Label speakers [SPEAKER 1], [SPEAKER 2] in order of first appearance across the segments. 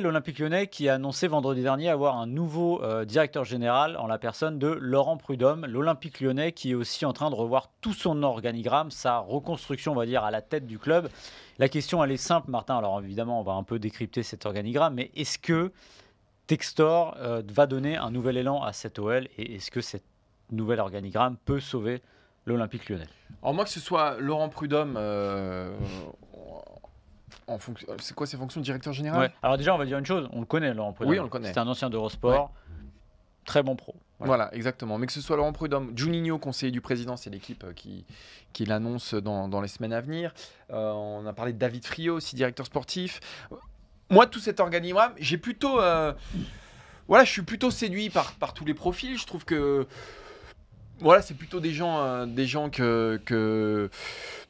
[SPEAKER 1] L'Olympique Lyonnais qui a annoncé vendredi dernier avoir un nouveau directeur général en la personne de Laurent Prudhomme. L'Olympique Lyonnais qui est aussi en train de revoir tout son organigramme, sa reconstruction, on va dire, à la tête du club. La question, elle est simple, Martin. Alors évidemment, on va un peu décrypter cet organigramme, mais est-ce que Textor va donner un nouvel élan à cette OL et est-ce que cet nouvel organigramme peut sauver l'Olympique Lyonnais?
[SPEAKER 2] Alors moi, que ce soit Laurent Prudhomme, c'est quoi ses fonctions, directeur général?
[SPEAKER 1] Ouais. Alors déjà, on va dire une chose, on le connaît, Laurent Prudhomme.
[SPEAKER 2] Oui, on le connaît.
[SPEAKER 1] C'est un ancien d'Eurosport, très bon pro.
[SPEAKER 2] Voilà, exactement. Mais que ce soit Laurent Prudhomme, Juninho, conseiller du président, c'est l'équipe qui l'annonce dans les semaines à venir. On a parlé de David Friot, aussi directeur sportif. Moi, tout cet organigramme, j'ai plutôt... je suis plutôt séduit par tous les profils. Je trouve que... Voilà, c'est plutôt des gens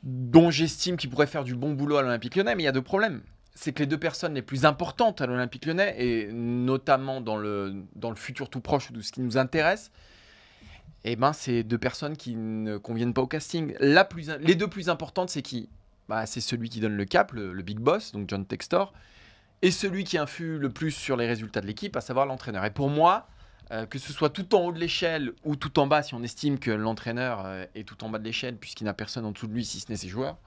[SPEAKER 2] dont j'estime qu'ils pourraient faire du bon boulot à l'Olympique Lyonnais. Mais il y a deux problèmes. C'est que les deux personnes les plus importantes à l'Olympique Lyonnais, et notamment dans le futur tout proche de ce qui nous intéresse, c'est deux personnes qui ne conviennent pas au casting. Les deux plus importantes, c'est qui? C'est celui qui donne le cap, le big boss, donc John Textor, et celui qui influe le plus sur les résultats de l'équipe, à savoir l'entraîneur. Et pour moi, que ce soit tout en haut de l'échelle ou tout en bas, si on estime que l'entraîneur est tout en bas de l'échelle, puisqu'il n'a personne en dessous de lui, si ce n'est ses joueurs,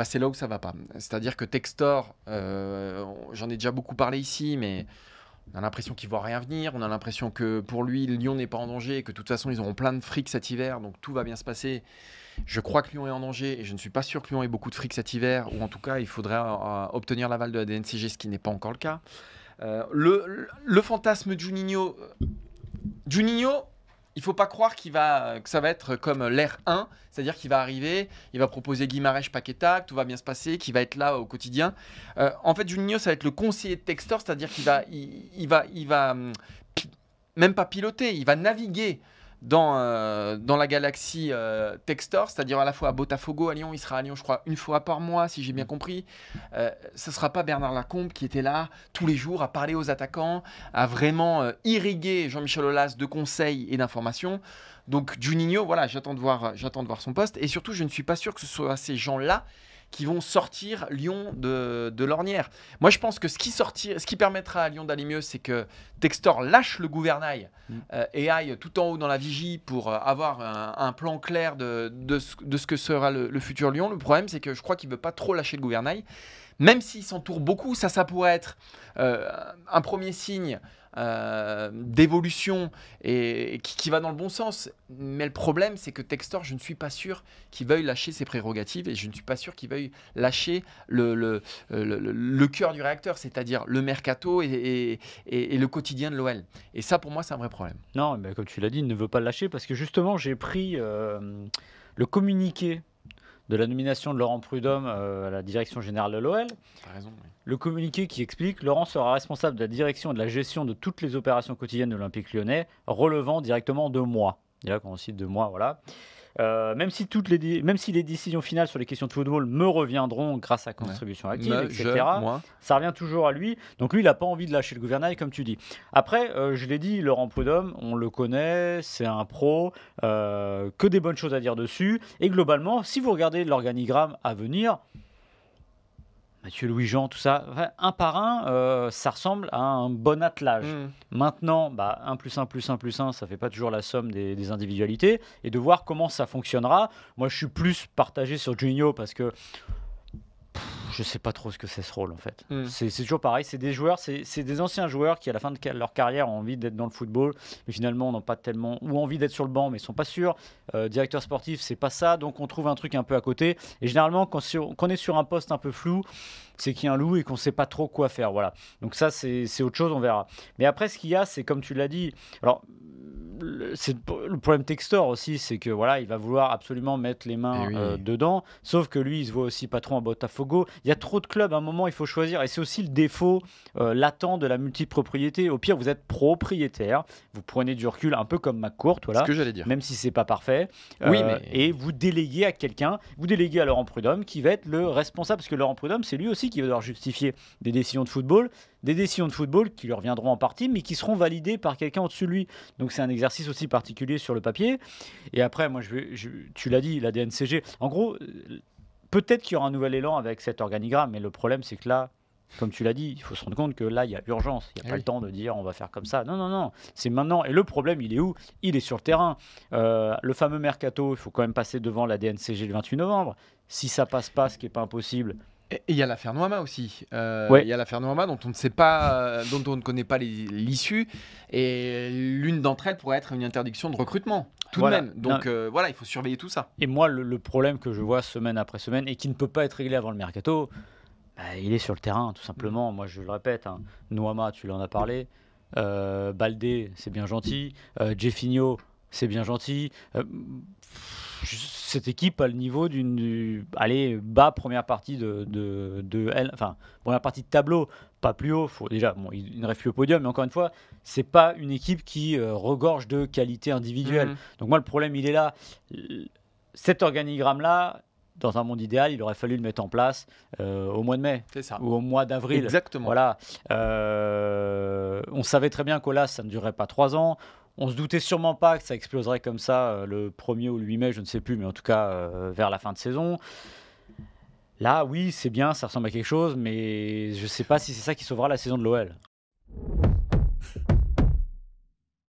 [SPEAKER 2] c'est là où ça va pas. C'est-à-dire que Textor, j'en ai déjà beaucoup parlé ici, mais on a l'impression qu'il voit rien venir. On a l'impression que pour lui, Lyon n'est pas en danger et que de toute façon, ils auront plein de fric cet hiver, donc tout va bien se passer. Je crois que Lyon est en danger et je ne suis pas sûr que Lyon ait beaucoup de fric cet hiver, ou en tout cas, il faudrait obtenir l'aval de la DNCG, ce qui n'est pas encore le cas. Le fantasme de Juninho, il ne faut pas croire que ça va être comme l'ère 1, c'est-à-dire qu'il va arriver, il va proposer Guimarães, Paqueta, que tout va bien se passer, qu'il va être là au quotidien. En fait, Juninho, ça va être le conseiller de Textor, c'est-à-dire qu'il va même pas piloter, il va naviguer dans la galaxie Textor, c'est-à-dire à la fois à Botafogo, à Lyon. Il sera à Lyon, je crois, une fois par mois, si j'ai bien compris. Ce ne sera pas Bernard Lacombe qui était là tous les jours à parler aux attaquants, à vraiment irriguer Jean-Michel Aulas de conseils et d'informations. Donc Juninho, voilà, j'attends de voir son poste. Et surtout, je ne suis pas sûr que ce soit ces gens-là qui vont sortir Lyon de l'ornière. Moi, je pense que ce qui permettra à Lyon d'aller mieux, c'est que Textor lâche le gouvernail et aille tout en haut dans la vigie pour avoir un plan clair de ce que sera le futur Lyon. Le problème, c'est que je crois qu'il ne veut pas trop lâcher le gouvernail. Même s'il s'entoure beaucoup, ça pourrait être un premier signe d'évolution et qui va dans le bon sens. Mais le problème, c'est que Textor, je ne suis pas sûr qu'il veuille lâcher ses prérogatives et je ne suis pas sûr qu'il veuille lâcher le cœur du réacteur, c'est-à-dire le mercato et le quotidien de l'OL. Et ça, pour moi, c'est un vrai problème.
[SPEAKER 1] Non, mais comme tu l'as dit, il ne veut pas le lâcher parce que justement, j'ai pris le communiqué de la nomination de Laurent Prudhomme à la direction générale de l'OL.
[SPEAKER 2] T'as raison, oui.
[SPEAKER 1] Le communiqué qui explique « Laurent sera responsable de la direction et de la gestion de toutes les opérations quotidiennes de l'Olympique Lyonnais, relevant directement de moi. » Et là, quand on cite de moi, voilà. Même si les décisions finales sur les questions de football me reviendront grâce à contribution active, etc., ça revient toujours à lui. Donc lui, il n'a pas envie de lâcher le gouvernail, comme tu dis. Après, je l'ai dit, Laurent Prudhomme, on le connaît, c'est un pro, que des bonnes choses à dire dessus. Et globalement, si vous regardez l'organigramme à venir, Mathieu Louis-Jean, tout ça, un par un, ça ressemble à un bon attelage. Maintenant, 1 plus 1 plus 1 plus 1, ça ne fait pas toujours la somme des individualités. Et de voir comment ça fonctionnera. Moi, je suis plus partagé sur Juninho parce que je ne sais pas trop ce que c'est ce rôle, en fait. C'est toujours pareil. C'est des joueurs, c'est des anciens joueurs qui, à la fin de leur carrière, ont envie d'être dans le football, mais finalement, n'ont pas tellement... ou envie d'être sur le banc, mais ils ne sont pas sûrs. Directeur sportif, c'est pas ça. Donc, on trouve un truc un peu à côté. Et généralement, quand on est sur un poste un peu flou, c'est qu'il y a un loup et qu'on ne sait pas trop quoi faire. Voilà. Donc ça, c'est autre chose, on verra. Mais après, ce qu'il y a, c'est comme tu l'as dit... Alors, c'est le problème Textor aussi, c'est que voilà, il va vouloir absolument mettre les mains dedans, sauf que lui, il se voit aussi patron à Botafogo. Il y a trop de clubs, à un moment, il faut choisir, et c'est aussi le défaut latent de la multipropriété. Au pire, vous êtes propriétaire, vous prenez du recul, un peu comme McCourt, voilà,
[SPEAKER 2] ce que j'allais dire.
[SPEAKER 1] Même si c'est pas parfait,
[SPEAKER 2] mais...
[SPEAKER 1] et vous déléguez à quelqu'un, vous déléguez à Laurent Prudhomme, qui va être le responsable, parce que Laurent Prudhomme, c'est lui aussi qui va devoir justifier des décisions de football qui lui reviendront en partie, mais qui seront validées par quelqu'un au-dessus de lui. Donc c'est un exercice aussi particulier sur le papier. Et après, moi, tu l'as dit, la DNCG. En gros, peut-être qu'il y aura un nouvel élan avec cet organigramme, mais le problème, c'est que là, comme tu l'as dit, il faut se rendre compte que là, il y a urgence. Il n'y a
[SPEAKER 2] Eh
[SPEAKER 1] pas
[SPEAKER 2] oui.
[SPEAKER 1] le temps de dire on va faire comme ça. Non, non, non. C'est maintenant. Et le problème, il est où? Il est sur le terrain. Le fameux mercato, il faut quand même passer devant la DNCG le 28 novembre. Si ça passe pas, ce qui n'est pas impossible.
[SPEAKER 2] Et il y a l'affaire Noama aussi.
[SPEAKER 1] Ouais.
[SPEAKER 2] Il y a l'affaire Noama dont on ne sait pas, dont on ne connaît pas l'issue. Et l'une d'entre elles pourrait être une interdiction de recrutement, tout
[SPEAKER 1] Voilà.
[SPEAKER 2] de même. Donc voilà, il faut surveiller tout ça.
[SPEAKER 1] Et moi, le problème que je vois semaine après semaine et qui ne peut pas être réglé avant le mercato, bah, il est sur le terrain, tout simplement. Moi, je le répète, hein. Noama, tu l'en as parlé. Baldé, c'est bien gentil. Jeffinho, c'est bien gentil. Cette équipe a le niveau allez, bas première partie enfin, première partie de tableau, pas plus haut. Déjà, bon, il ne rêve plus au podium, mais encore une fois, c'est pas une équipe qui regorge de qualité individuelle.
[SPEAKER 2] Mhm.
[SPEAKER 1] Donc moi, le problème, il est là. Cet organigramme-là, dans un monde idéal, il aurait fallu le mettre en place au mois de mai
[SPEAKER 2] C'est ça.
[SPEAKER 1] ou au mois d'avril.
[SPEAKER 2] Exactement.
[SPEAKER 1] Voilà. On savait très bien qu'Olas, ça ne durerait pas 3 ans. On se doutait sûrement pas que ça exploserait comme ça le 1er ou le 8 mai, je ne sais plus, mais en tout cas vers la fin de saison. Là, oui, c'est bien, ça ressemble à quelque chose, mais je ne sais pas si c'est ça qui sauvera la saison de l'OL.